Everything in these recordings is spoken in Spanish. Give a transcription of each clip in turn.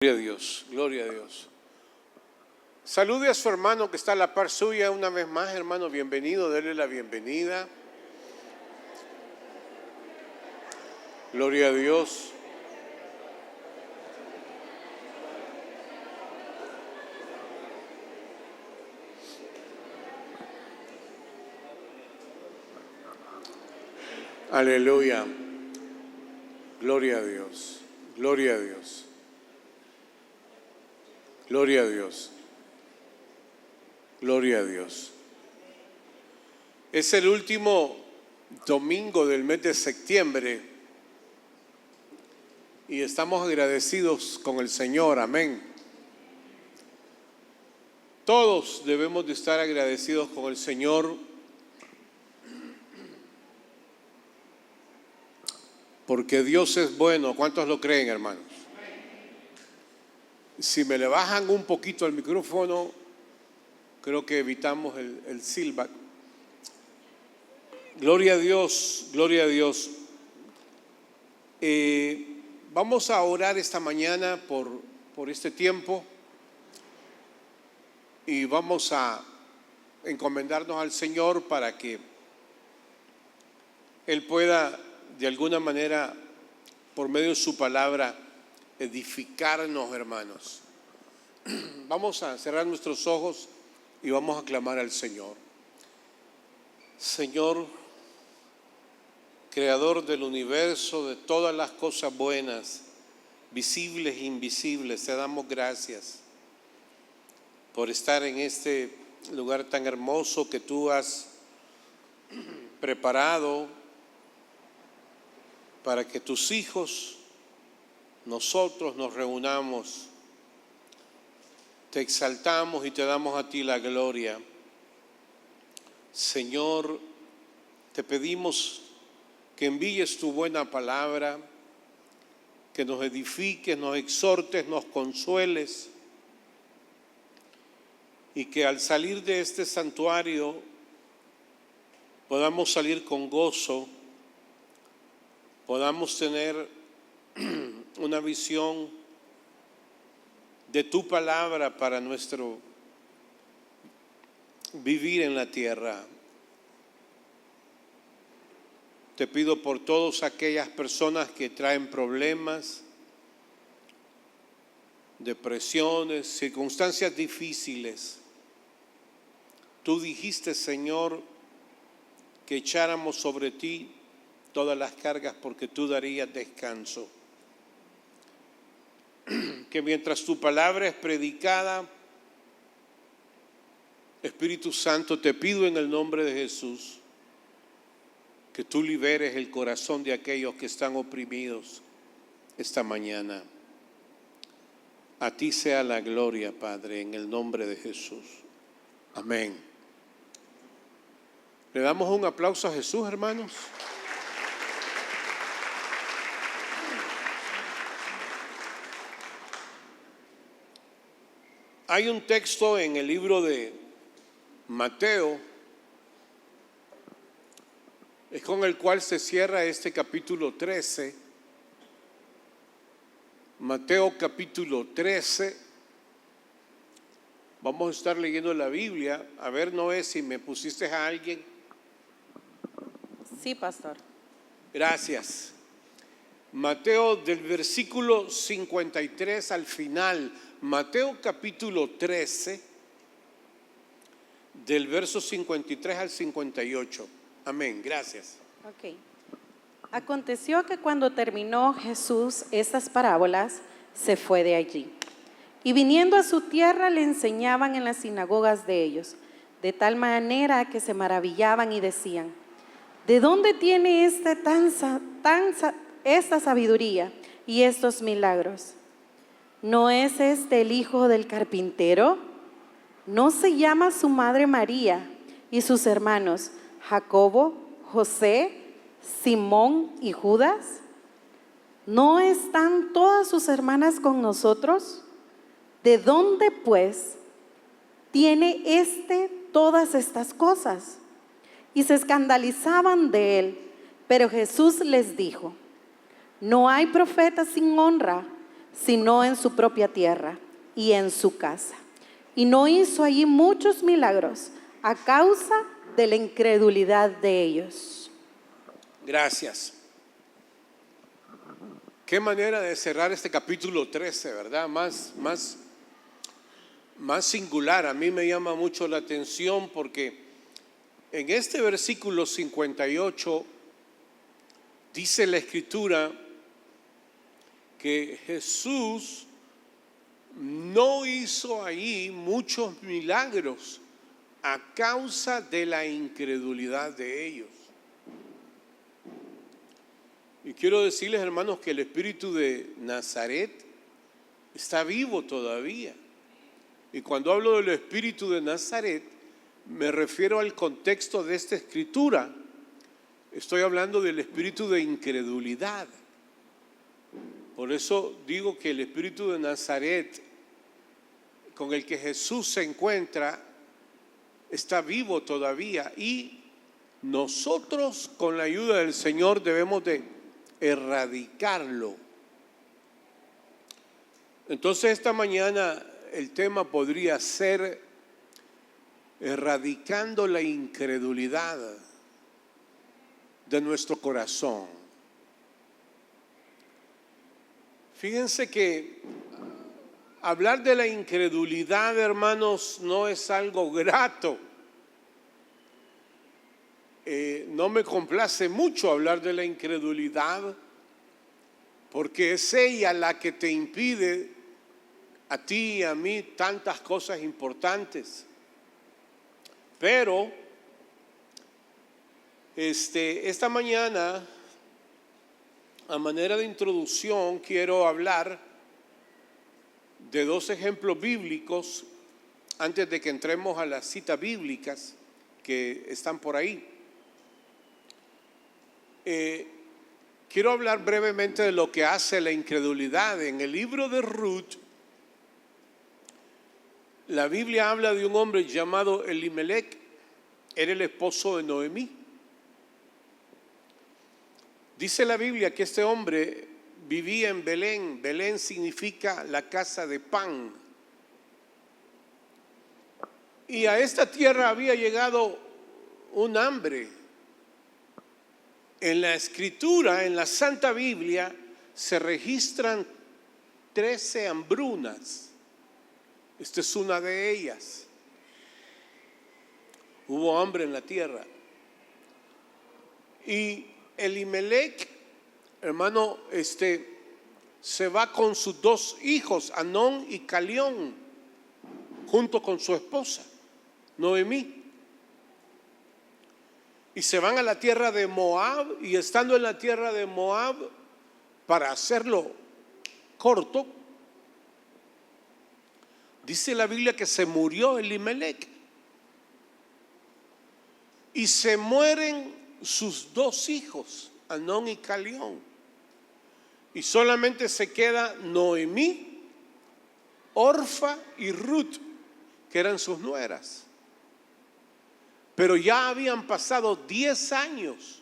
Gloria a Dios, gloria a Dios. Salude a su hermano que está a la par suya una vez más, hermano, bienvenido, dele la bienvenida. Gloria a Dios. Aleluya. Gloria a Dios, gloria a Dios. Gloria a Dios. Gloria a Dios. Es el último domingo del mes de septiembre y estamos agradecidos con el Señor. Amén. Todos debemos de estar agradecidos con el Señor porque Dios es bueno. ¿Cuántos lo creen, hermanos? Si me le bajan un poquito el micrófono, creo que evitamos el silbato. Gloria a Dios, gloria a Dios. Vamos a orar esta mañana por este tiempo y vamos a encomendarnos al Señor para que Él pueda de alguna manera, por medio de su palabra, edificarnos, hermanos. Vamos a cerrar nuestros ojos y vamos a clamar al Señor. Señor, creador del universo, de todas las cosas buenas, visibles e invisibles, te damos gracias por estar en este lugar tan hermoso que tú has preparado para que tus hijos, nosotros nos reunamos. Te exaltamos y te damos a ti la gloria. Señor, te pedimos que envíes tu buena palabra, que nos edifiques, nos exhortes, nos consueles y que al salir de este santuario podamos salir con gozo, podamos tener una visión de tu palabra para nuestro vivir en la tierra. Te pido por todas aquellas personas que traen problemas, depresiones, circunstancias difíciles. Tú dijiste, Señor, que echáramos sobre ti todas las cargas porque tú darías descanso. Que mientras tu palabra es predicada, Espíritu Santo, te pido en el nombre de Jesús que tú liberes el corazón de aquellos que están oprimidos esta mañana. A ti sea la gloria, Padre, en el nombre de Jesús. Amén. ¿Le damos un aplauso a Jesús, hermanos? Hay un texto en el libro de Mateo, es con el cual se cierra este capítulo 13. Mateo capítulo 13. Vamos a estar leyendo la Biblia. A ver, Noé, si me pusiste a alguien. Sí, pastor. Gracias. Mateo del versículo 53 al final. Mateo capítulo 13, del verso 53 al 58. Amén, gracias. Ok. Aconteció que cuando terminó Jesús estas parábolas, se fue de allí. Y viniendo a su tierra le enseñaban en las sinagogas de ellos, de tal manera que se maravillaban y decían: ¿de dónde tiene esta sabiduría y estos milagros? ¿No es este el hijo del carpintero? ¿No se llama su madre María y sus hermanos Jacobo, José, Simón y Judas? ¿No están todas sus hermanas con nosotros? ¿De dónde, pues, tiene todas estas cosas? Y se escandalizaban de él. Pero Jesús les dijo: no hay profeta sin honra, sino en su propia tierra y en su casa. Y no hizo allí muchos milagros a causa de la incredulidad de ellos. Gracias. Qué manera de cerrar este capítulo 13, ¿verdad? Más singular. A mí me llama mucho la atención porque en este versículo 58 dice la Escritura que Jesús no hizo ahí muchos milagros a causa de la incredulidad de ellos. Y quiero decirles, hermanos, que el espíritu de Nazaret está vivo todavía. Y cuando hablo del espíritu de Nazaret, me refiero al contexto de esta escritura. Estoy hablando del espíritu de incredulidad. Por eso digo que el espíritu de Nazaret, con el que Jesús se encuentra, está vivo todavía. Y nosotros, con la ayuda del Señor, debemos de erradicarlo. Entonces, esta mañana el tema podría ser erradicando la incredulidad de nuestro corazón. Fíjense que hablar de la incredulidad, hermanos, no es algo grato. No me complace mucho hablar de la incredulidad, porque es ella la que te impide a ti y a mí tantas cosas importantes. Pero esta mañana, a manera de introducción, quiero hablar de dos ejemplos bíblicos antes de que entremos a las citas bíblicas que están por ahí. Quiero hablar brevemente de lo que hace la incredulidad. En el libro de Ruth, la Biblia habla de un hombre llamado Elimelech. Era el esposo de Noemí. Dice la Biblia que este hombre vivía en Belén. Belén significa la casa de pan. Y a esta tierra había llegado un hambre. En la Escritura, en la Santa Biblia, se registran 13 hambrunas. Esta es una de ellas. Hubo hambre en la tierra. Y Elimelech, hermano, se va con sus dos hijos, Anón y Calión, junto con su esposa, Noemí. Y se van a la tierra de Moab, y estando en la tierra de Moab, para hacerlo corto, dice la Biblia que se murió Elimelech. Y se mueren sus dos hijos, Anón y Calión. Y solamente se queda Noemí, Orfa y Ruth, que eran sus nueras. Pero ya habían pasado 10 años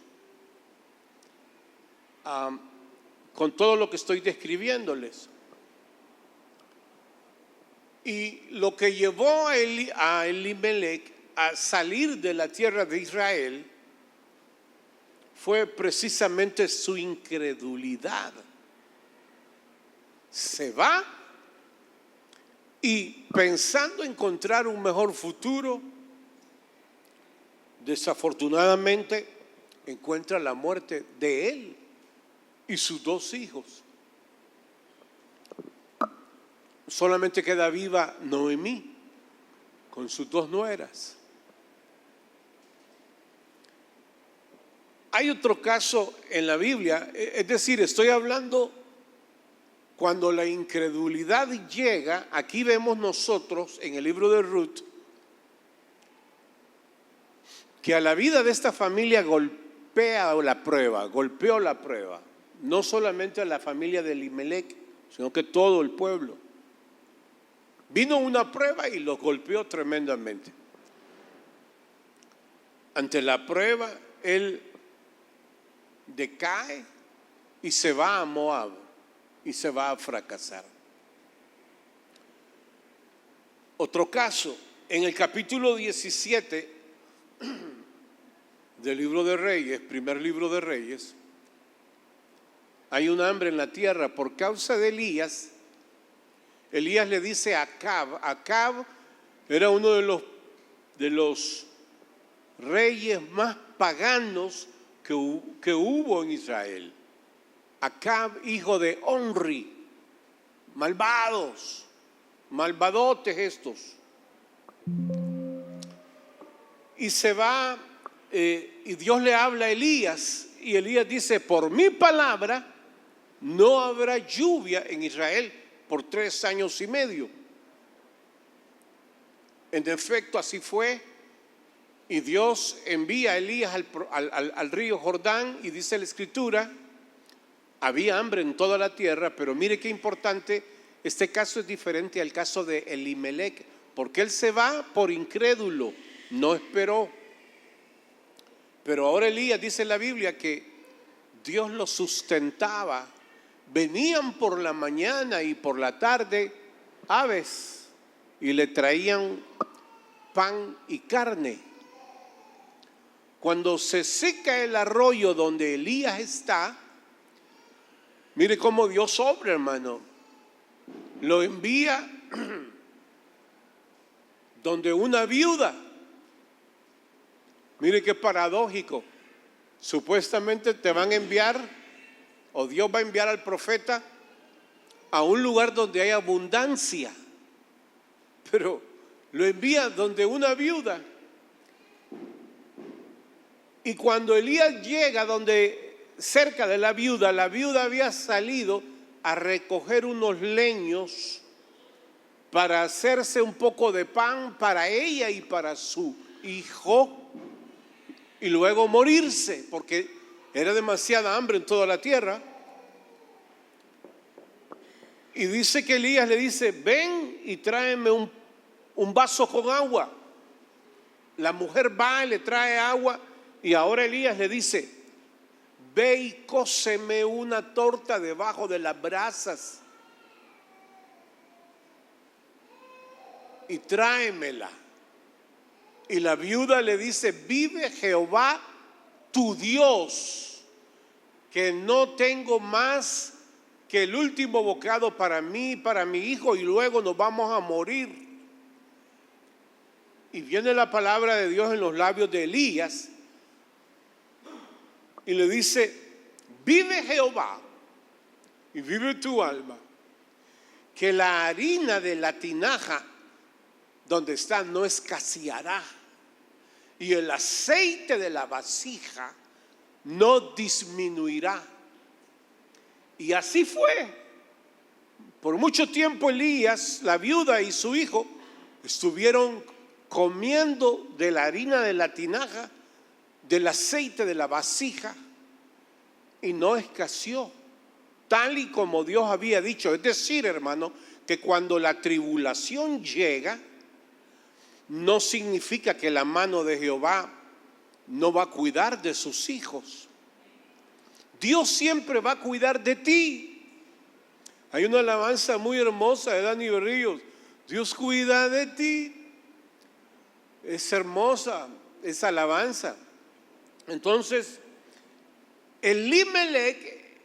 con todo lo que estoy describiéndoles. Y lo que llevó a Elimelech a salir de la tierra de Israel fue precisamente su incredulidad. Se va y pensando encontrar un mejor futuro, desafortunadamente encuentra la muerte de él y sus dos hijos. Solamente queda viva Noemí con sus dos nueras. Hay otro caso en la Biblia, es decir, estoy hablando cuando la incredulidad llega. Aquí vemos nosotros en el libro de Ruth que a la vida de esta familia golpeó la prueba, no solamente a la familia de Elimelech, sino que todo el pueblo. Vino una prueba y los golpeó tremendamente. Ante la prueba, él decae y se va a Moab y se va a fracasar. Otro caso, en el capítulo 17 del libro de Reyes, primer libro de Reyes, hay un hambre en la tierra por causa de Elías. Elías le dice a Acab. Acab era uno de los reyes más paganos que hubo en Israel. Acab, hijo de Omri. Malvadotes estos. Y se va, y Dios le habla a Elías, y Elías dice: por mi palabra no habrá lluvia en Israel por 3 años y medio. En efecto, así fue. Y Dios envía a Elías al río Jordán, y dice la Escritura: había hambre en toda la tierra. Pero mire qué importante, este caso es diferente al caso de Elimelec, porque él se va por incrédulo, no esperó. Pero ahora Elías, dice la Biblia, que Dios lo sustentaba. Venían por la mañana y por la tarde aves y le traían pan y carne. Cuando se seca el arroyo donde Elías está, mire cómo Dios obra, hermano. Lo envía donde una viuda. Mire qué paradójico. Supuestamente te van a enviar, o Dios va a enviar al profeta a un lugar donde hay abundancia, pero lo envía donde una viuda. Y cuando Elías llega cerca de la viuda había salido a recoger unos leños para hacerse un poco de pan para ella y para su hijo, y luego morirse, porque era demasiada hambre en toda la tierra. Y dice que Elías le dice: ven y tráeme un vaso con agua. La mujer va y le trae agua, y ahora Elías le dice: ve y cóceme una torta debajo de las brasas y tráemela. Y la viuda le dice: vive Jehová tu Dios, que no tengo más que el último bocado para mí y para mi hijo, y luego nos vamos a morir. Y viene la palabra de Dios en los labios de Elías y le dice: vive Jehová y vive tu alma, que la harina de la tinaja donde está no escaseará, y el aceite de la vasija no disminuirá. Y así fue. Por mucho tiempo Elías, la viuda y su hijo estuvieron comiendo de la harina de la tinaja, del aceite de la vasija, y no escaseó, tal y como Dios había dicho. Es decir, hermano, que cuando la tribulación llega, no significa que la mano de Jehová no va a cuidar de sus hijos. Dios siempre va a cuidar de ti. Hay una alabanza muy hermosa de Dani Berríos: Dios cuida de ti. Es hermosa esa alabanza. Entonces, Elimelec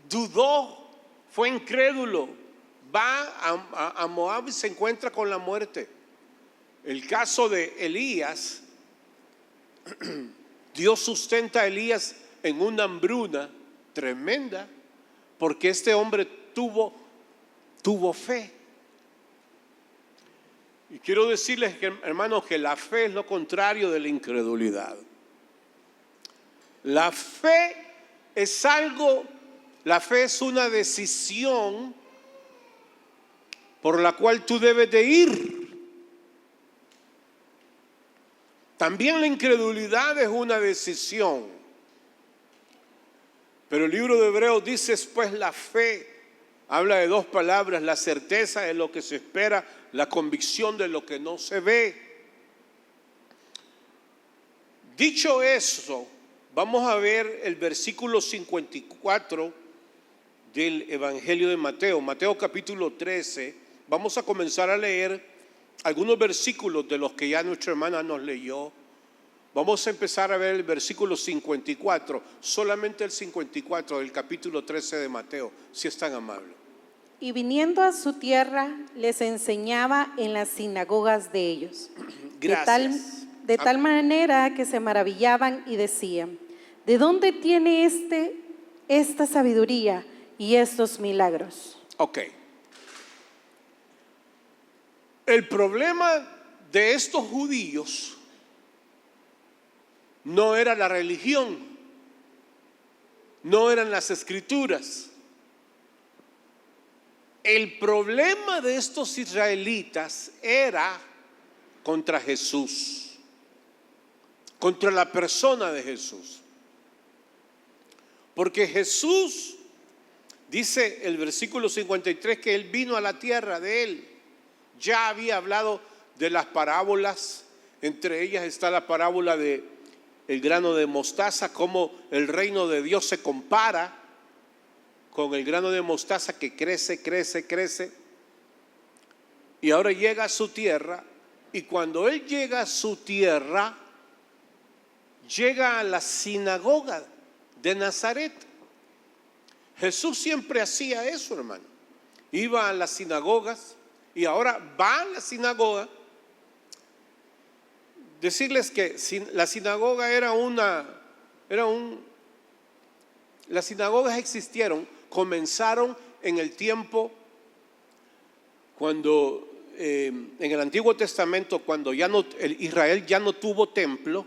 dudó, fue incrédulo, va a Moab y se encuentra con la muerte. El caso de Elías, Dios sustenta a Elías en una hambruna tremenda, porque este hombre tuvo fe. Y quiero decirles, hermanos, que la fe es lo contrario de la incredulidad. La fe es una decisión por la cual tú debes de ir. También la incredulidad es una decisión. Pero el libro de Hebreos dice: pues la fe habla de 2 palabras: la certeza de lo que se espera, la convicción de lo que no se ve. Dicho eso, vamos a ver el versículo 54 del Evangelio de Mateo. Mateo capítulo 13, vamos a comenzar a leer algunos versículos de los que ya nuestra hermana nos leyó. Vamos a empezar a ver el versículo 54, solamente el 54 del capítulo 13 de Mateo, si es tan amable. Y viniendo a su tierra, les enseñaba en las sinagogas de ellos. Gracias. De tal manera que se maravillaban y decían: ¿de dónde tiene esta sabiduría y estos milagros? Ok. El problema de estos judíos no era la religión, no eran las escrituras. El problema de estos israelitas era contra Jesús, contra la persona de Jesús. Porque Jesús, dice el versículo 53, que Él vino a la tierra de Él. Ya había hablado de las parábolas, entre ellas está la parábola de el grano de mostaza, cómo el reino de Dios se compara con el grano de mostaza que crece, crece, crece. Y ahora llega a su tierra, y cuando Él llega a su tierra, llega a la sinagoga de Nazaret. Jesús siempre hacía eso, hermano. Iba a las sinagogas y ahora va a la sinagoga. Decirles que la sinagoga las sinagogas existieron, comenzaron en el tiempo cuando en el Antiguo Testamento, cuando Israel ya no tuvo templo,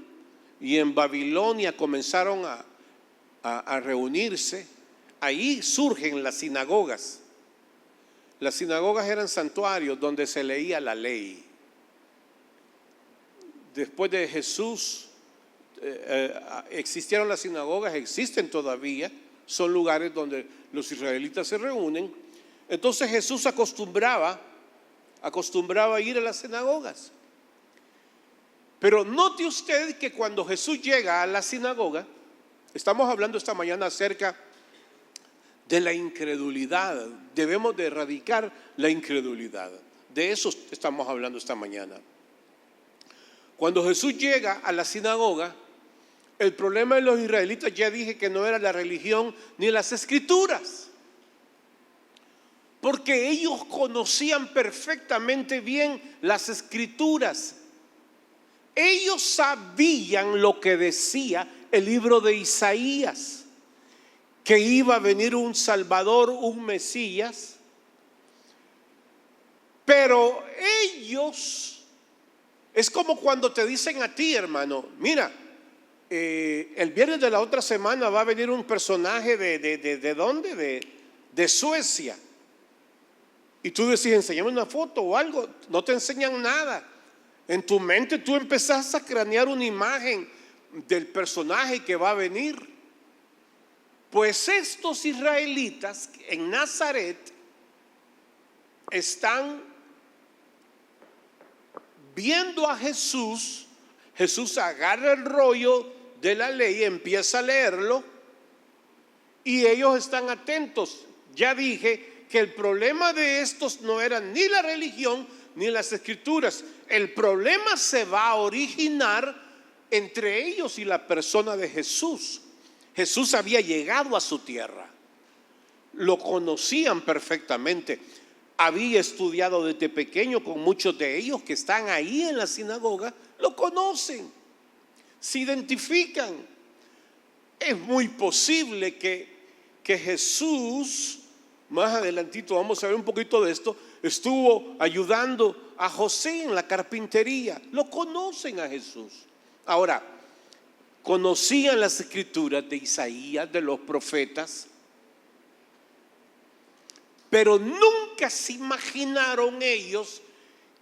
y en Babilonia comenzaron a reunirse. Ahí surgen las sinagogas. Las sinagogas eran santuarios donde se leía la ley. Después de Jesús existieron las sinagogas, existen todavía, son lugares donde los israelitas se reúnen. Entonces Jesús acostumbraba a ir a las sinagogas. Pero note usted que cuando Jesús llega a la sinagoga, estamos hablando esta mañana acerca de la incredulidad. Debemos de erradicar la incredulidad. De eso estamos hablando esta mañana. Cuando Jesús llega a la sinagoga, el problema de los israelitas, ya dije que no era la religión ni las escrituras, porque ellos conocían perfectamente bien las escrituras. Ellos sabían lo que decía el libro de Isaías, que iba a venir un Salvador, un Mesías. Pero ellos, es como cuando te dicen a ti, hermano, mira, el viernes de la otra semana va a venir un personaje ¿de dónde? De Suecia. Y tú decís, enséñame una foto o algo. No te enseñan nada. En tu mente tú empezás a cranear una imagen del personaje que va a venir. Pues estos israelitas en Nazaret están viendo a Jesús. Jesús agarra el rollo de la ley, empieza a leerlo, y ellos están atentos. Ya dije que el problema de estos no era ni la religión ni las escrituras. El problema se va a originar entre ellos y la persona de Jesús. Jesús había llegado a su tierra, lo conocían perfectamente, había estudiado desde pequeño con muchos de ellos que están ahí en la sinagoga, lo conocen, se identifican. Es muy posible que Jesús, más adelantito vamos a ver un poquito de esto, estuvo ayudando a José en la carpintería. Lo conocen a Jesús. Ahora, conocían las escrituras de Isaías, de los profetas, pero nunca se imaginaron ellos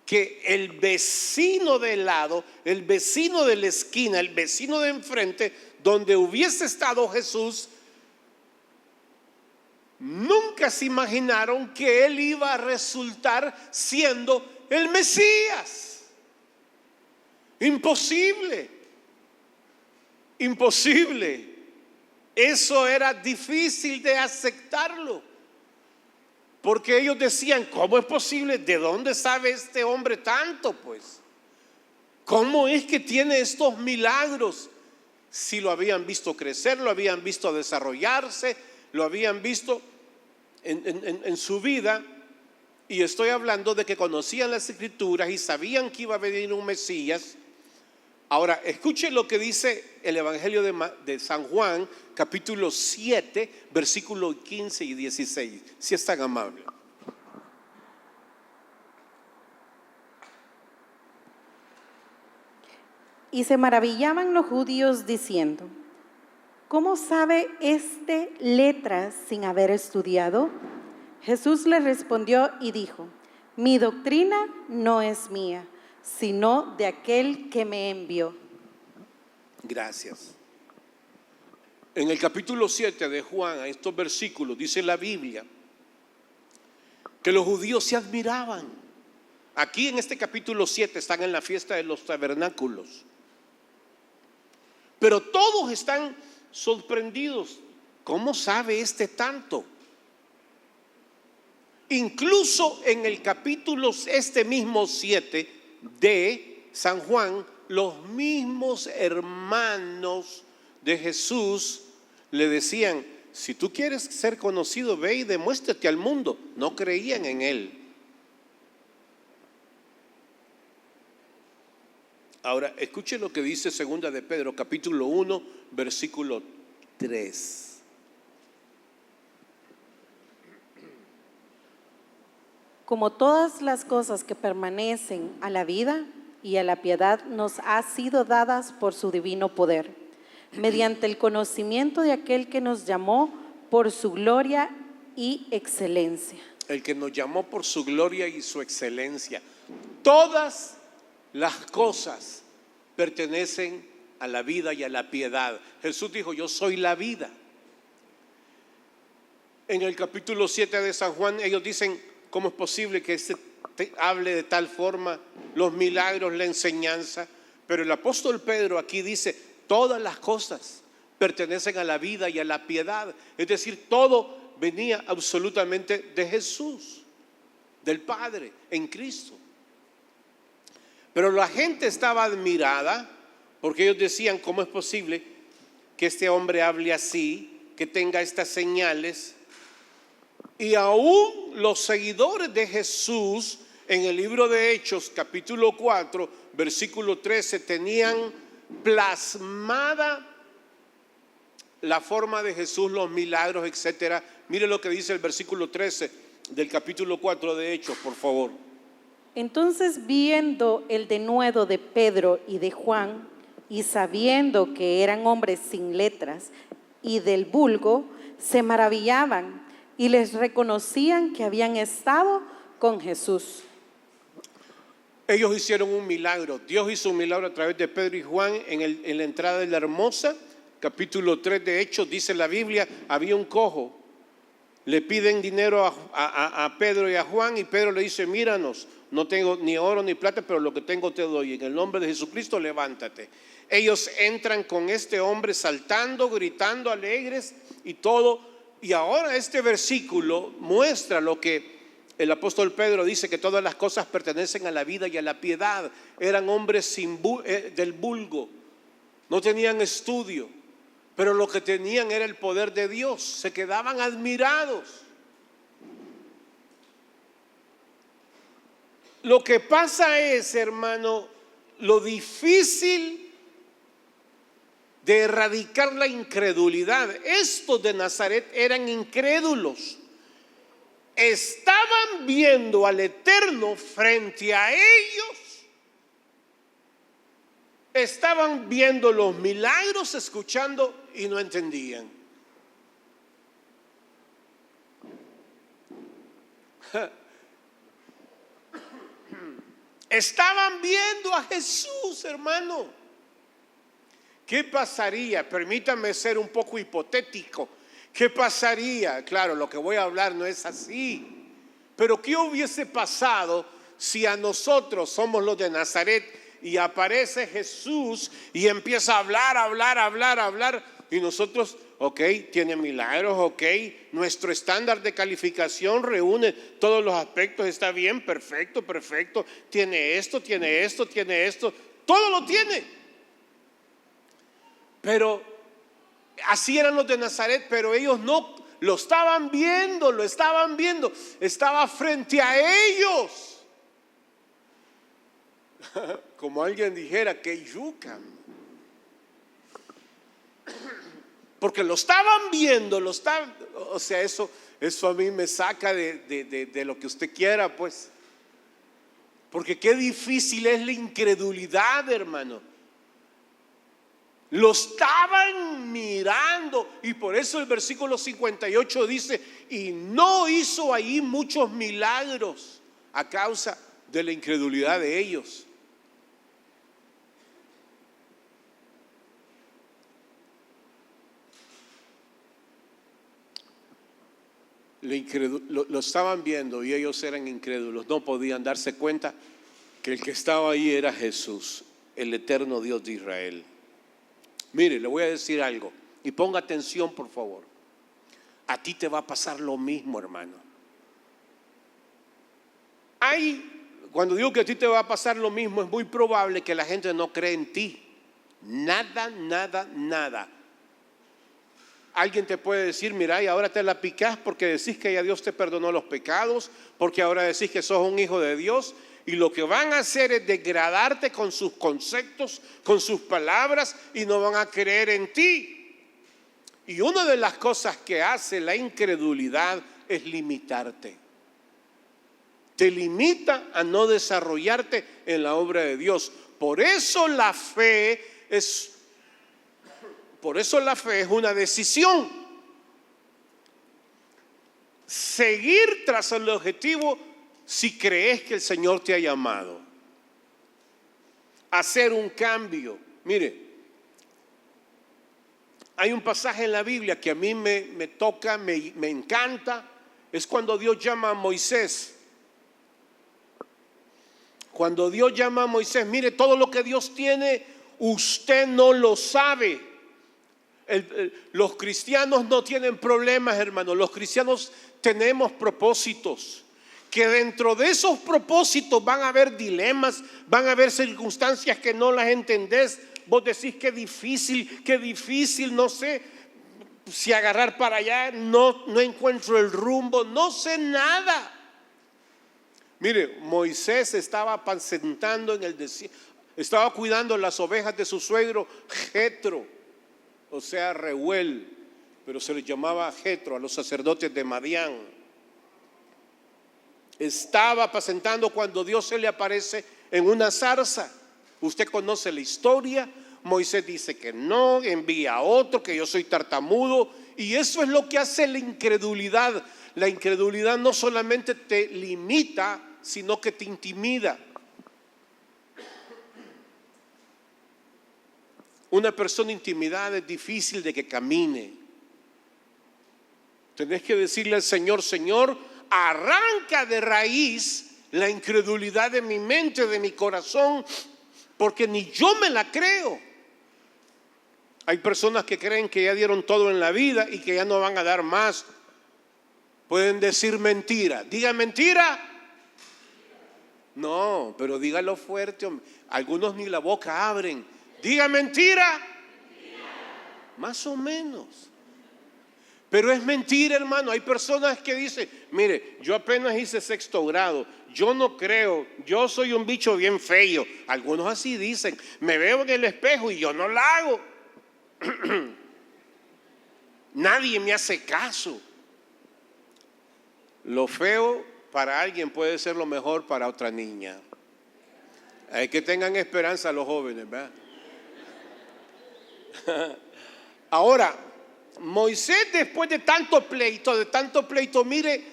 que el vecino de lado, el vecino de la esquina, el vecino de enfrente, donde hubiese estado Jesús, nunca se imaginaron que él iba a resultar siendo el Mesías. Imposible. Imposible. Eso era difícil de aceptarlo. Porque ellos decían, ¿cómo es posible? ¿De dónde sabe este hombre tanto? Pues, ¿cómo es que tiene estos milagros? Si lo habían visto crecer, lo habían visto desarrollarse, lo habían visto en su vida. Y estoy hablando de que conocían las Escrituras y sabían que iba a venir un Mesías. Ahora, escuchen lo que dice el Evangelio de San Juan, capítulo 7, versículos 15 y 16, si es tan amable. Y se maravillaban los judíos diciendo, ¿cómo sabe este letras sin haber estudiado? Jesús les respondió y dijo, mi doctrina no es mía, sino de aquel que me envió. Gracias. En el capítulo 7 de Juan, a estos versículos, dice la Biblia que los judíos se admiraban. Aquí en este capítulo 7 están en la fiesta de los tabernáculos. Pero todos están sorprendidos. ¿Cómo sabe este tanto? Incluso en el capítulo este mismo 7 de San Juan, los mismos hermanos de Jesús le decían, si tú quieres ser conocido, ve y demuéstrate al mundo. No creían en él. Ahora, escuche lo que dice segunda de Pedro, capítulo 1, versículo 3. Como todas las cosas que permanecen a la vida y a la piedad nos ha sido dadas por su divino poder, mediante el conocimiento de aquel que nos llamó por su gloria y excelencia. El que nos llamó por su gloria y su excelencia. Todas las cosas pertenecen a la vida y a la piedad. Jesús dijo, yo soy la vida. En el capítulo 7 de San Juan, ellos dicen, ¿cómo es posible que hable de tal forma los milagros, la enseñanza? Pero el apóstol Pedro aquí dice, todas las cosas pertenecen a la vida y a la piedad. Es decir, todo venía absolutamente de Jesús, del Padre, en Cristo. Pero la gente estaba admirada porque ellos decían, ¿cómo es posible que este hombre hable así, que tenga estas señales? Y aún los seguidores de Jesús en el libro de Hechos, capítulo 4, versículo 13, tenían plasmada la forma de Jesús, los milagros, etcétera. Mire lo que dice el versículo 13 del capítulo 4 de Hechos, por favor. Entonces, viendo el denuedo de Pedro y de Juan, y sabiendo que eran hombres sin letras y del vulgo, se maravillaban y les reconocían que habían estado con Jesús. Ellos hicieron un milagro. Dios hizo un milagro a través de Pedro y Juan en la entrada de la Hermosa, capítulo 3 de Hechos, dice la Biblia, había un cojo. Le piden dinero a Pedro y a Juan y Pedro le dice, míranos, no tengo ni oro ni plata, pero lo que tengo te doy. En el nombre de Jesucristo, levántate. Ellos entran con este hombre saltando, gritando, alegres y todo. Y ahora este versículo muestra lo que el apóstol Pedro dice, que todas las cosas pertenecen a la vida y a la piedad. Eran hombres del vulgo, no tenían estudio, pero lo que tenían era el poder de Dios. Se quedaban admirados. Lo que pasa es, hermano, lo difícil de erradicar la incredulidad. Estos de Nazaret eran incrédulos. Estaban viendo al Eterno frente a ellos. Estaban viendo los milagros, escuchando y no entendían. Estaban viendo a Jesús, hermano. ¿Qué pasaría? Permítame ser un poco hipotético. ¿Qué pasaría? Claro, lo que voy a hablar no es así. Pero ¿qué hubiese pasado si a nosotros somos los de Nazaret y aparece Jesús y empieza a hablar y nosotros ok, tiene milagros, ok, nuestro estándar de calificación reúne todos los aspectos, está bien, perfecto, perfecto, tiene esto, tiene esto, tiene esto, todo lo tiene. Pero así eran los de Nazaret, pero ellos no lo estaban viendo, estaba frente a ellos. Como alguien dijera, que yuca. Porque lo estaban viendo, o sea, eso a mí me saca de lo que usted quiera, pues. Porque qué difícil es la incredulidad, hermano. Lo estaban mirando, y por eso el versículo 58 dice: y no hizo ahí muchos milagros a causa de la incredulidad de ellos. Lo estaban viendo y ellos eran incrédulos, no podían darse cuenta que el que estaba ahí era Jesús, el eterno Dios de Israel. Mire, le voy a decir algo y ponga atención, por favor. A ti te va a pasar lo mismo, hermano. Cuando digo que a ti te va a pasar lo mismo, es muy probable que la gente no cree en ti. Nada. Alguien te puede decir: mira, y ahora te la picás porque decís que ya Dios te perdonó los pecados, porque ahora decís que sos un hijo de Dios, y lo que van a hacer es degradarte con sus conceptos, con sus palabras, y no van a creer en ti. Y una de las cosas que hace la incredulidad es limitarte. Te limita a no desarrollarte en la obra de Dios. Por eso la fe es una decisión. Seguir tras el objetivo si crees que el Señor te ha llamado. Hacer un cambio. Mire, hay un pasaje en la Biblia que a mí me toca, me encanta. Es cuando Dios llama a Moisés. Cuando Dios llama a Moisés, mire, todo lo que Dios tiene, usted no lo sabe. Los cristianos no tienen problemas, hermano. Los cristianos tenemos propósitos, que dentro de esos propósitos van a haber dilemas, van a haber circunstancias que no las entendés. Vos decís: qué difícil, no sé si agarrar para allá, no encuentro el rumbo, no sé nada. Mire, Moisés estaba apacentando en el desierto, estaba cuidando las ovejas de su suegro Jetro, o sea, Reuel, pero se les llamaba Jetro a los sacerdotes de Madián. Estaba apacentando cuando Dios se le aparece en una zarza. Usted conoce la historia. Moisés dice que no, envía a otro, que yo soy tartamudo. Y eso es lo que hace la incredulidad. La incredulidad no solamente te limita, sino que te intimida. Una persona intimidada es difícil de que camine. Tenés que decirle al Señor: Señor, arranca de raíz la incredulidad de mi mente, de mi corazón, porque ni yo me la creo. Hay personas que creen que ya dieron todo en la vida y que ya no van a dar más. Pueden decir mentira. Diga mentira. No, pero dígalo fuerte, hombre. Algunos ni la boca abren. Diga mentira. Más o menos. Pero es mentira, hermano. Hay personas que dicen: mire, yo apenas hice 6º grado, yo no creo, yo soy un bicho bien feo. Algunos así dicen. Me veo en el espejo y yo no la hago. Nadie me hace caso. Lo feo para alguien puede ser lo mejor para otra niña. Hay que tengan esperanza los jóvenes, ¿verdad? Ahora, Moisés, después de tanto pleito, mire,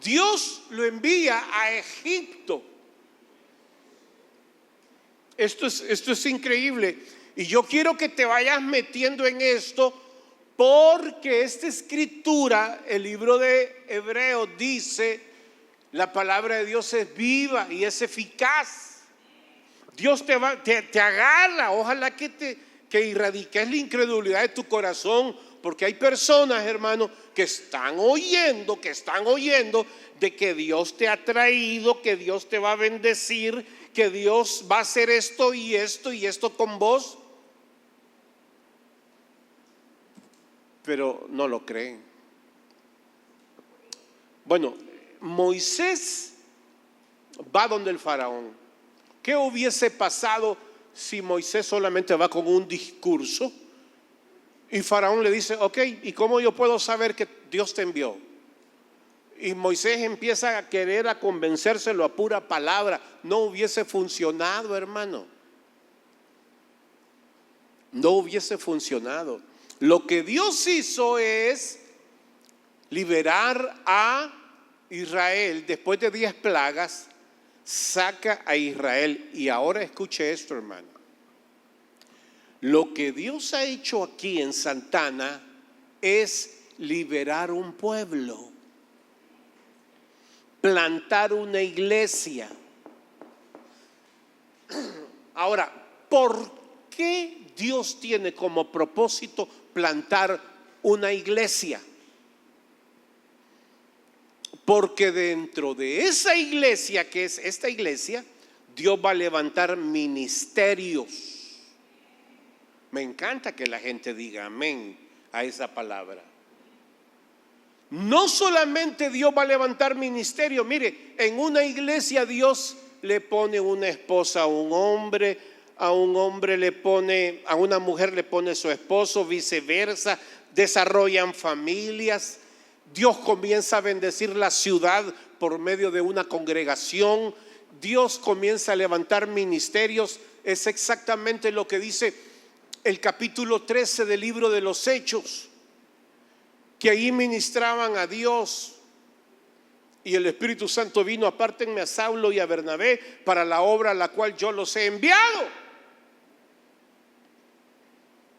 Dios lo envía a Egipto. Esto es increíble. Y yo quiero que te vayas metiendo en esto, porque esta escritura, el libro de Hebreos dice: la palabra de Dios es viva y es eficaz. Dios te agarra. Ojalá que irradiques la incredulidad de tu corazón. porque hay personas, hermano, que están oyendo de que Dios te ha traído, que Dios te va a bendecir, que Dios va a hacer esto y esto con vos, pero no lo creen. Bueno, Moisés va donde el faraón. ¿Qué hubiese pasado si Moisés solamente va con un discurso y faraón le dice, ok, ¿y cómo yo puedo saber que Dios te envió? Y Moisés empieza a querer a convencérselo a pura palabra. No hubiese funcionado, hermano. No hubiese funcionado. Lo que Dios hizo es liberar a Israel. Después de 10 plagas, saca a Israel. Y ahora escuche esto, hermano. Lo que Dios ha hecho aquí en Santana es liberar un pueblo, plantar una iglesia. Ahora, ¿por qué Dios tiene como propósito plantar una iglesia? Porque dentro de esa iglesia, que es esta iglesia, Dios va a levantar ministerios. Me encanta que la gente diga amén a esa palabra. No solamente Dios va a levantar ministerio. Mire, en una iglesia Dios le pone una esposa a un hombre le pone, a una mujer le pone su esposo, viceversa, desarrollan familias. Dios comienza a bendecir la ciudad por medio de una congregación. Dios comienza a levantar ministerios. Es exactamente lo que dice el capítulo 13 del libro de los Hechos, que ahí ministraban a Dios y el Espíritu Santo vino, apártenme a Saulo y a Bernabé para la obra a la cual yo los he enviado.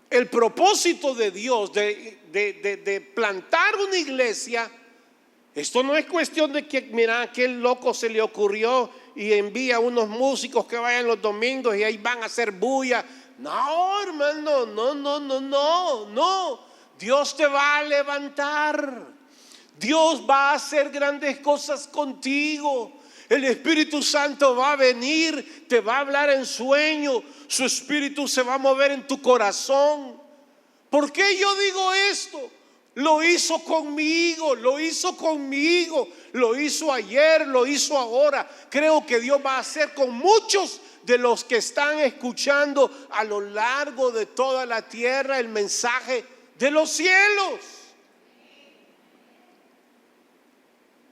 El propósito de Dios de plantar una iglesia, esto no es cuestión de que, mira, a aquel loco se le ocurrió y envía unos músicos que vayan los domingos y ahí van a hacer bulla. No, hermano, no. Dios te va a levantar. Dios va a hacer grandes cosas contigo. El Espíritu Santo va a venir, te va a hablar en sueño. Su Espíritu se va a mover en tu corazón. ¿Por qué yo digo esto? Lo hizo conmigo, lo hizo ayer, lo hizo ahora. Creo que Dios va a hacer con muchos de los que están escuchando a lo largo de toda la tierra el mensaje de los cielos.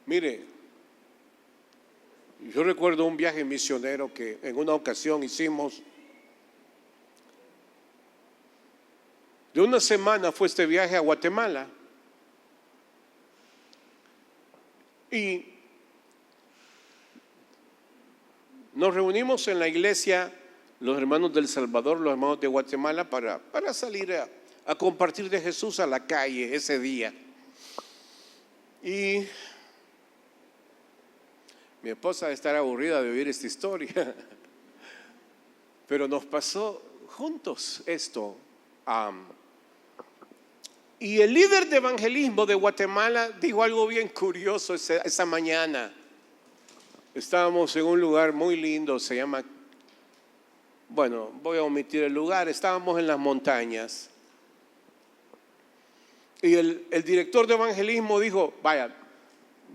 Mire, yo recuerdo un viaje misionero que en una ocasión hicimos. De una semana fue este viaje a Guatemala. Y nos reunimos en la iglesia, los hermanos del Salvador, los hermanos de Guatemala, para salir a compartir de Jesús a la calle ese día. Y mi esposa debe estar aburrida de oír esta historia, pero nos pasó juntos esto. Y el líder de evangelismo de Guatemala dijo algo bien curioso esa mañana. Estábamos en un lugar muy lindo, se llama, bueno, voy a omitir el lugar, estábamos en las montañas. Y el director de evangelismo dijo, vaya,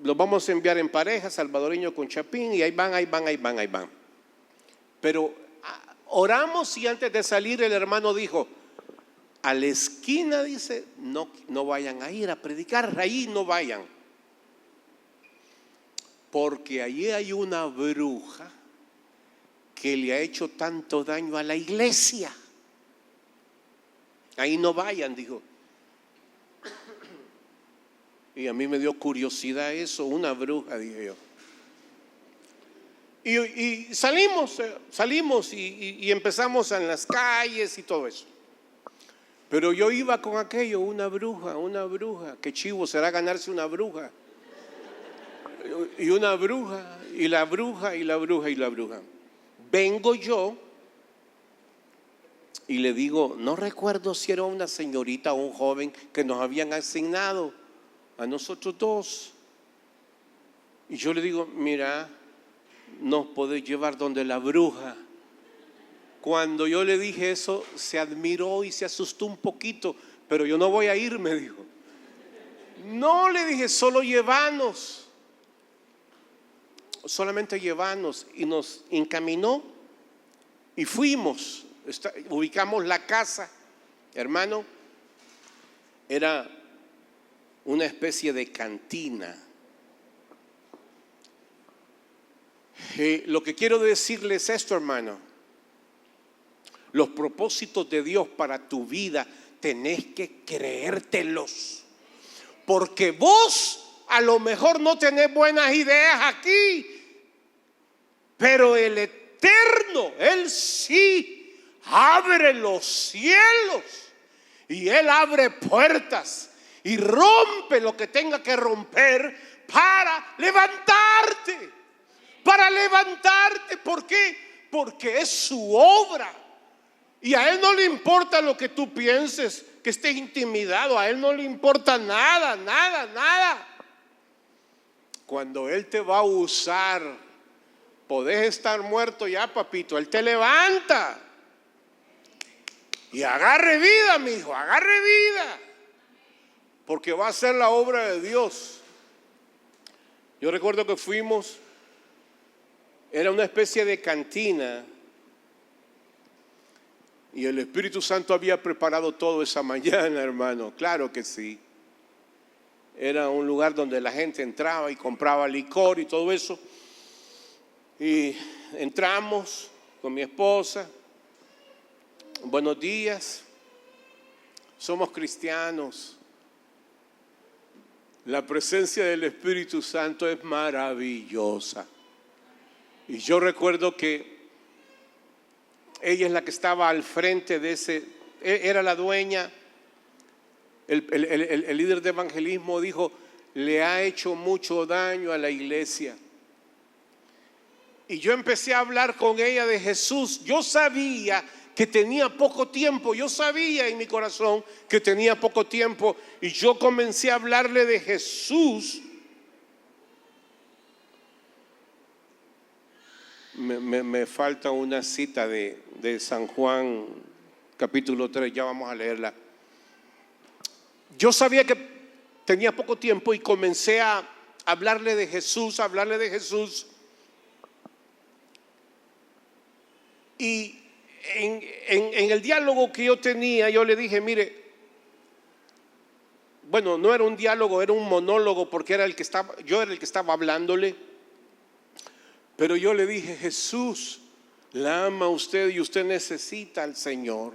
los vamos a enviar en pareja, salvadoreño con Chapín, y ahí van. Pero oramos y antes de salir el hermano dijo, a la esquina, dice, no vayan a ir a predicar, ahí no vayan. Porque allí hay una bruja que le ha hecho tanto daño a la iglesia. Ahí no vayan, dijo. Y a mí me dio curiosidad eso, una bruja, dije yo. Y salimos y empezamos en las calles y todo eso. Pero yo iba con aquello, una bruja, qué chivo será ganarse una bruja. Y una bruja, y la bruja. Vengo yo y le digo, no recuerdo si era una señorita o un joven que nos habían asignado a nosotros dos. Y yo le digo, mira, nos podés llevar donde la bruja. Cuando yo le dije eso, se admiró y se asustó un poquito, pero yo no voy a ir, me dijo. No, le dije, solo llévanos, solamente llévanos. Y nos encaminó y fuimos, ubicamos la casa, hermano, era una especie de cantina. Lo que quiero decirles es esto, hermano: los propósitos de Dios para tu vida tenés que creértelos, porque vos a lo mejor no tenés buenas ideas aquí, pero el Eterno, Él sí abre los cielos y Él abre puertas y rompe lo que tenga que romper para levantarte. Para levantarte. ¿Por qué? Porque es su obra. Y a Él no le importa lo que tú pienses, que estés intimidado. A Él no le importa nada, nada, nada. Cuando Él te va a usar, podés estar muerto ya, papito, Él te levanta. Y agarre vida, mi hijo, agarre vida. Porque va a ser la obra de Dios. Yo recuerdo que fuimos, era una especie de cantina, y el Espíritu Santo había preparado todo esa mañana, hermano. Claro que sí. Era un lugar donde la gente entraba y compraba licor y todo eso. Y entramos con mi esposa. Buenos días. Somos cristianos. La presencia del Espíritu Santo es maravillosa. Y yo recuerdo que ella es la que estaba al frente de ese, era la dueña. El líder de evangelismo dijo, le ha hecho mucho daño a la iglesia. Y yo empecé a hablar con ella de Jesús. Yo sabía que tenía poco tiempo, yo sabía en mi corazón que tenía poco tiempo, y yo comencé a hablarle de Jesús. Me falta una cita de San Juan capítulo 3, ya vamos a leerla. Yo sabía que tenía poco tiempo y comencé a hablarle de Jesús, a hablarle de Jesús. Y en el diálogo que yo tenía, yo le dije, mire, bueno, no era un diálogo, era un monólogo, porque yo era el que estaba hablándole. Pero yo le dije, Jesús la ama a usted y usted necesita al Señor.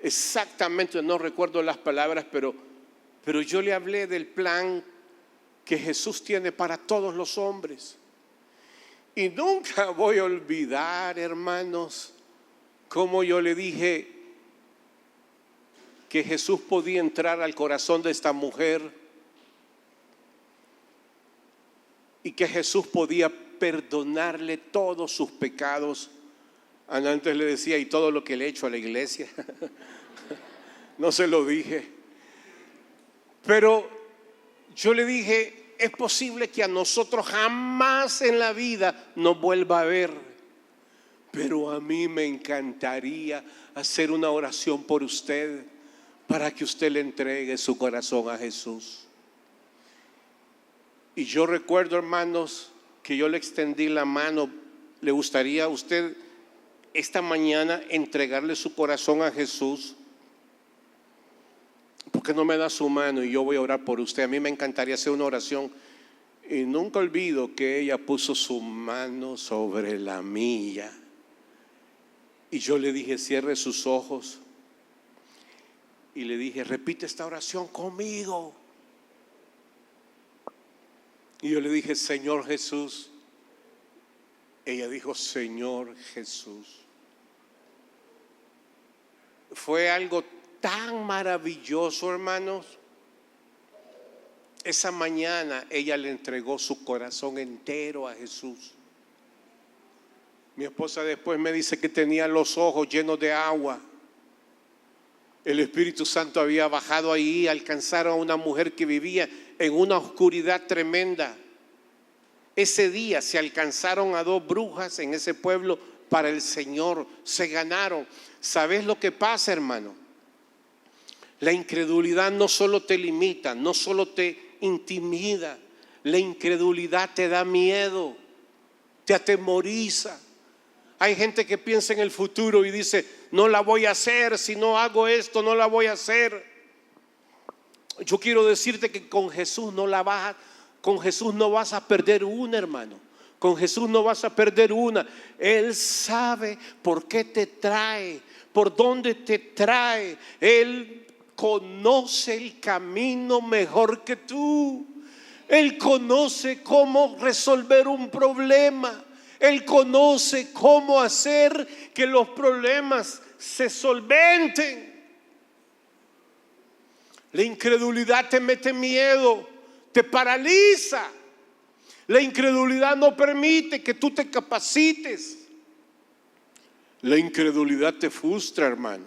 Exactamente, no recuerdo las palabras, pero yo le hablé del plan que Jesús tiene para todos los hombres. Y nunca voy a olvidar, hermanos, cómo yo le dije que Jesús podía entrar al corazón de esta mujer y que Jesús podía perdonarle todos sus pecados. Antes le decía, y todo lo que le he hecho a la iglesia. No se lo dije. Pero yo le dije, es posible que a nosotros jamás en la vida nos vuelva a ver, pero a mí me encantaría hacer una oración por usted, para que usted le entregue su corazón a Jesús. Y yo recuerdo, hermanos, que yo le extendí la mano. ¿Le gustaría a usted esta mañana entregarle su corazón a Jesús? ¿Por qué no me da su mano y yo voy a orar por usted? A mí me encantaría hacer una oración. Y nunca olvido que ella puso su mano sobre la mía. Y yo le dije, cierre sus ojos. Y le dije, repite esta oración conmigo. Y yo le dije, Señor Jesús. Ella dijo, Señor Jesús. Fue algo tan maravilloso, hermanos. Esa mañana ella le entregó su corazón entero a Jesús. Mi esposa después me dice que tenía los ojos llenos de agua. El Espíritu Santo había bajado ahí, alcanzaron a una mujer que vivía en una oscuridad tremenda. Ese día se alcanzaron a 2 brujas en ese pueblo para el Señor, se ganaron. ¿Sabes lo que pasa, hermano? La incredulidad no solo te limita, no solo te intimida, la incredulidad te da miedo, te atemoriza. Hay gente que piensa en el futuro y dice, no la voy a hacer, si no hago esto, no la voy a hacer. Yo quiero decirte que con Jesús no vas a perder una, hermano. Con Jesús no vas a perder una. Él sabe por qué te trae, por dónde te trae. Él conoce el camino mejor que tú. Él conoce cómo resolver un problema. Él conoce cómo hacer que los problemas se solventen. La incredulidad te mete miedo, te paraliza. La incredulidad no permite que tú te capacites. La incredulidad te frustra, hermano.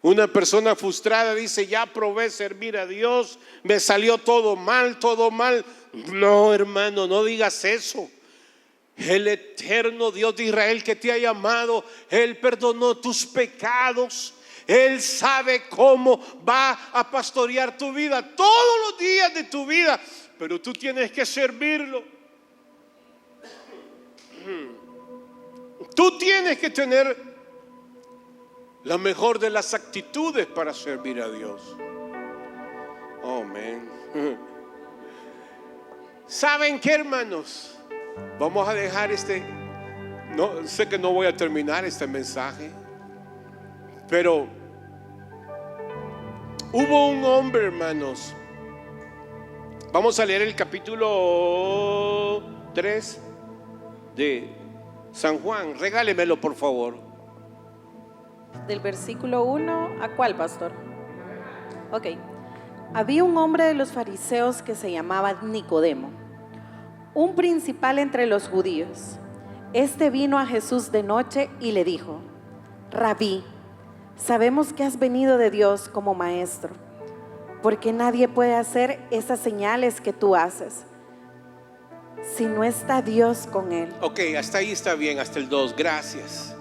Una persona frustrada dice, ya probé servir a Dios, me salió todo mal, todo mal. No, hermano, no digas eso. El eterno Dios de Israel que te ha llamado, Él perdonó tus pecados. Él sabe cómo va a pastorear tu vida todos los días de tu vida, pero tú tienes que servirlo. Tú tienes que tener la mejor de las actitudes para servir a Dios. Amén. ¿Saben qué, hermanos? Vamos a dejar no sé que no voy a terminar este mensaje, pero hubo un hombre, hermanos. Vamos a leer el capítulo 3 de San Juan. Regálemelo, por favor. Del versículo 1 ¿a cuál, pastor? Ok. Había un hombre de los fariseos que se llamaba Nicodemo, un principal entre los judíos. Este vino a Jesús de noche y le dijo: Rabí, sabemos que has venido de Dios como maestro, porque nadie puede hacer esas señales que tú haces si no está Dios con él. Ok, hasta ahí está bien, hasta el 2, gracias.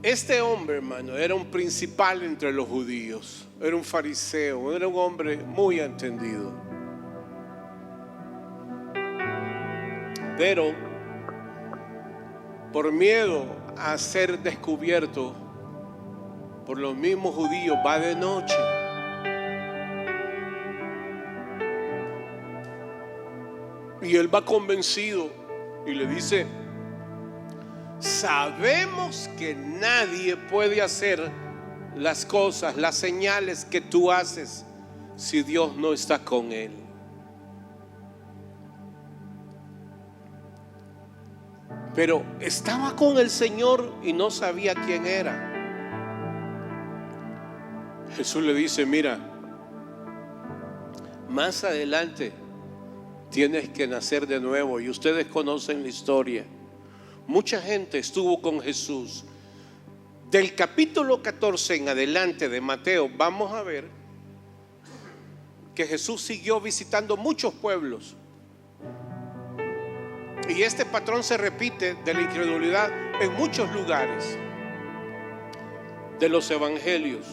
Este hombre, hermano, era un principal entre los judíos, era un fariseo, era un hombre muy entendido. Pero por miedo a ser descubierto por los mismos judíos, va de noche. Y él va convencido y le dice: sabemos que nadie puede hacer las cosas, las señales que tú haces si Dios no está con él. Pero estaba con el Señor y no sabía quién era. Jesús le dice: mira, más adelante tienes que nacer de nuevo. Y ustedes conocen la historia. Mucha gente estuvo con Jesús. Del capítulo 14 en adelante de Mateo vamos a ver que Jesús siguió visitando muchos pueblos. Y este patrón se repite de la incredulidad en muchos lugares de los evangelios.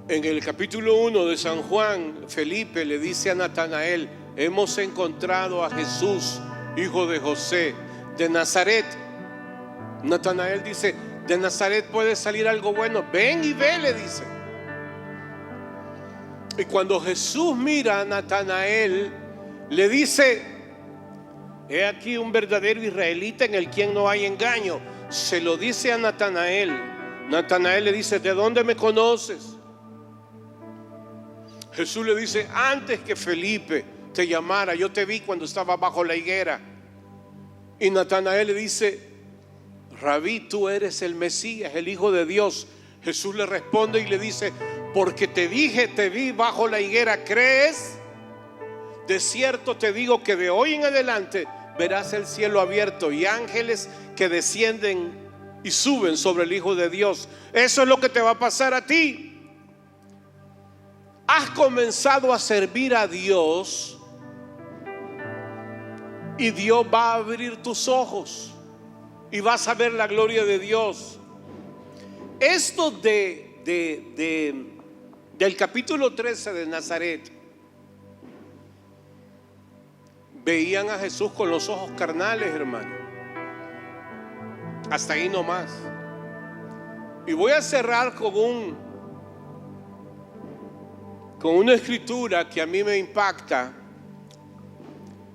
En el capítulo 1 de San Juan, Felipe le dice a Natanael: hemos encontrado a Jesús, hijo de José, de Nazaret. Natanael dice: de Nazaret puede salir algo bueno, ven y ve, le dice. Y cuando Jesús mira a Natanael, le dice: he aquí un verdadero israelita en el quien no hay engaño. Se lo dice a Natanael. Natanael le dice: ¿de dónde me conoces? Jesús le dice: antes que Felipe te llamara, yo te vi cuando estaba bajo la higuera. Y Natanael le dice: Rabí, tú eres el Mesías, el Hijo de Dios. Jesús le responde y le dice: porque te dije, te vi bajo la higuera, ¿crees? De cierto te digo que de hoy en adelante verás el cielo abierto y ángeles que descienden y suben sobre el Hijo de Dios. Eso es lo que te va a pasar a ti. Has comenzado a servir a Dios y Dios va a abrir tus ojos y vas a ver la gloria de Dios. Esto del capítulo 13 de Nazaret, veían a Jesús con los ojos carnales, hermano. Hasta ahí nomás. Y voy a cerrar con una escritura que a mí me impacta.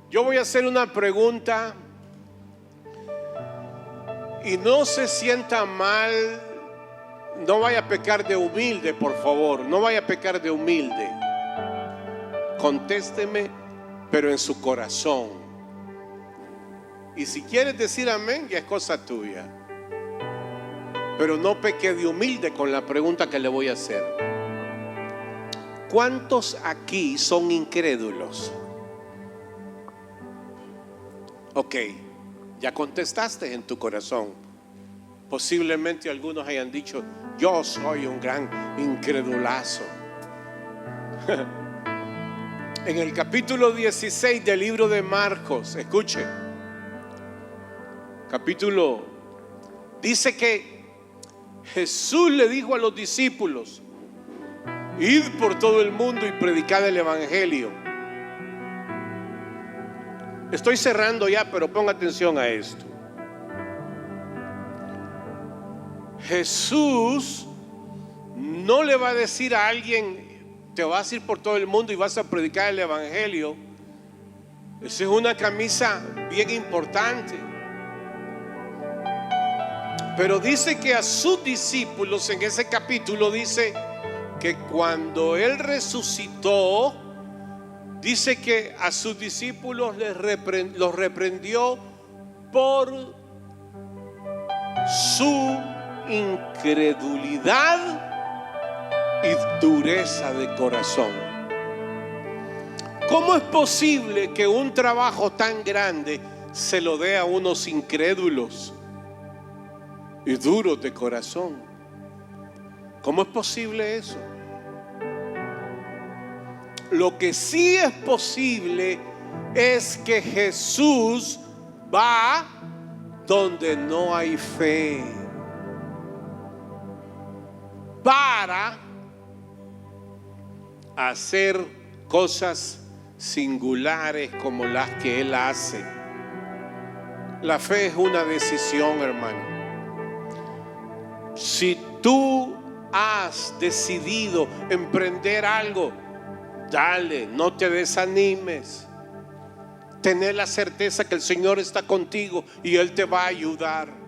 Yo voy a hacer una pregunta y no se sienta mal. No vaya a pecar de humilde, por favor. No vaya a pecar de humilde. Contésteme, pero en su corazón. Y si quieres decir amén, ya es cosa tuya. Pero no peque de humilde con la pregunta que le voy a hacer. ¿Cuántos aquí son incrédulos? Ok, ya contestaste en tu corazón. Posiblemente algunos hayan dicho: yo soy un gran incredulazo. En el capítulo 16 del libro de Marcos, escuche, capítulo, dice que Jesús le dijo a los discípulos: id por todo el mundo y predicad el evangelio. Estoy cerrando ya, pero ponga atención a esto. Jesús no le va a decir a alguien: te vas a ir por todo el mundo y vas a predicar el evangelio. Esa es una camisa bien importante. Pero dice que a sus discípulos, en ese capítulo dice que cuando Él resucitó, dice que a sus discípulos los reprendió por su incredulidad y dureza de corazón. ¿Cómo es posible que un trabajo tan grande se lo dé a unos incrédulos y duros de corazón? ¿Cómo es posible eso? Lo que sí es posible es que Jesús va donde no hay fe, para hacer cosas singulares como las que Él hace. La fe es una decisión, hermano. Si tú has decidido emprender algo, dale, no te desanimes. Tener la certeza que el Señor está contigo y Él te va a ayudar.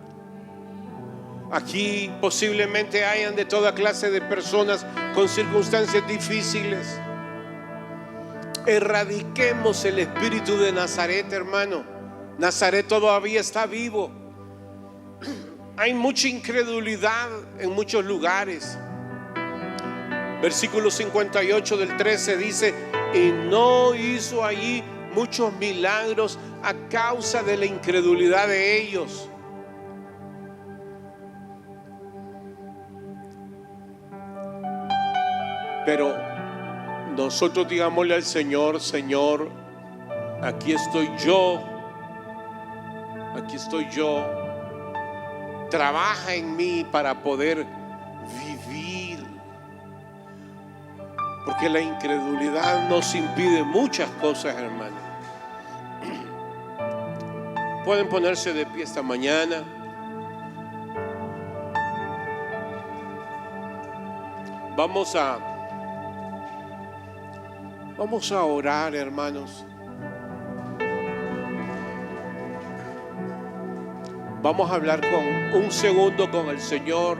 Aquí posiblemente hayan de toda clase de personas con circunstancias difíciles. Erradiquemos el espíritu de Nazaret, hermano. Nazaret todavía está vivo. Hay mucha incredulidad en muchos lugares. Versículo 58 del 13 dice: y no hizo allí muchos milagros a causa de la incredulidad de ellos. Pero nosotros digámosle al Señor: Señor, aquí estoy yo, trabaja en mí para poder vivir, porque la incredulidad nos impide muchas cosas, hermano. Pueden ponerse de pie esta mañana. Vamos a orar, hermanos. Vamos a hablar con un segundo con el Señor.